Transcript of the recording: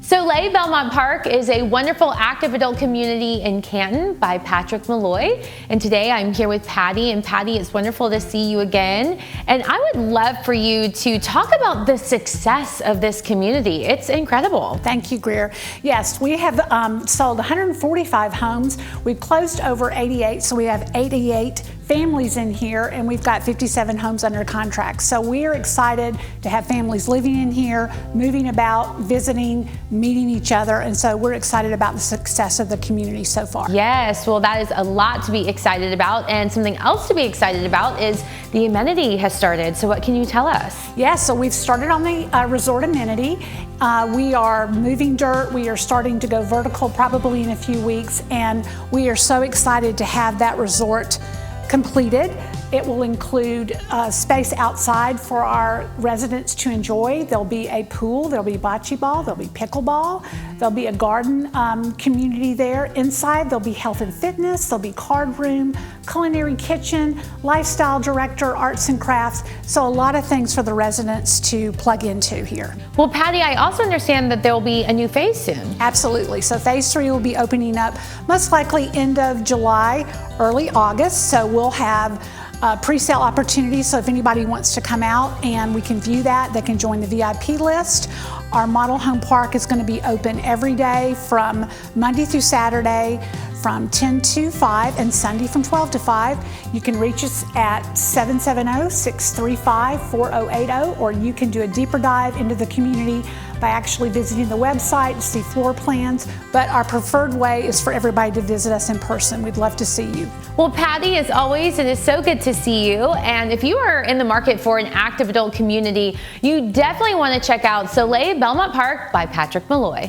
Soleil Belmont Park is a wonderful active adult community in Canton by Patrick Malloy. And today I'm here with Patty. And Patty, it's wonderful to see you again. And I would love for you to talk about the success of this community. It's incredible. Thank you, Greer. Yes, we have sold 145 homes. We've closed over 88, so we have 88 families in here, and we've got 57 homes under contract. So we are excited to have families living in here, moving about, visiting, meeting each other, and so we're excited about the success of the community so far. Yes, well, that is a lot to be excited about, and something else to be excited about is the amenity has started. So what can you tell us? Yes, so we've started on the resort amenity. We are moving dirt. We are starting to go vertical probably in a few weeks, and we are so excited to have that resort completed. It will include space outside for our residents to enjoy. There'll be a pool, there'll be bocce ball, there'll be pickleball, there'll be a garden community there. Inside there'll be health and fitness, there'll be card room, culinary kitchen, lifestyle director, arts and crafts. So a lot of things for the residents to plug into here. Well, Patty, I also understand that there will be a new phase soon. Absolutely. So phase 3 will be opening up most likely end of July, early August. So we'll have pre-sale opportunities, so if anybody wants to come out and we can view that, they can join the VIP list. Our model home park is going to be open every day from Monday through Saturday from 10 to 5 and Sunday from 12 to 5. You can reach us at 770-635-4080, or you can do a deeper dive into the community by actually visiting the website to see floor plans. But our preferred way is for everybody to visit us in person. We'd love to see you. Well, Patty, as always, it is so good to see you. And if you are in the market for an active adult community, you definitely want to check out Soleil Belmont Park by Patrick Malloy.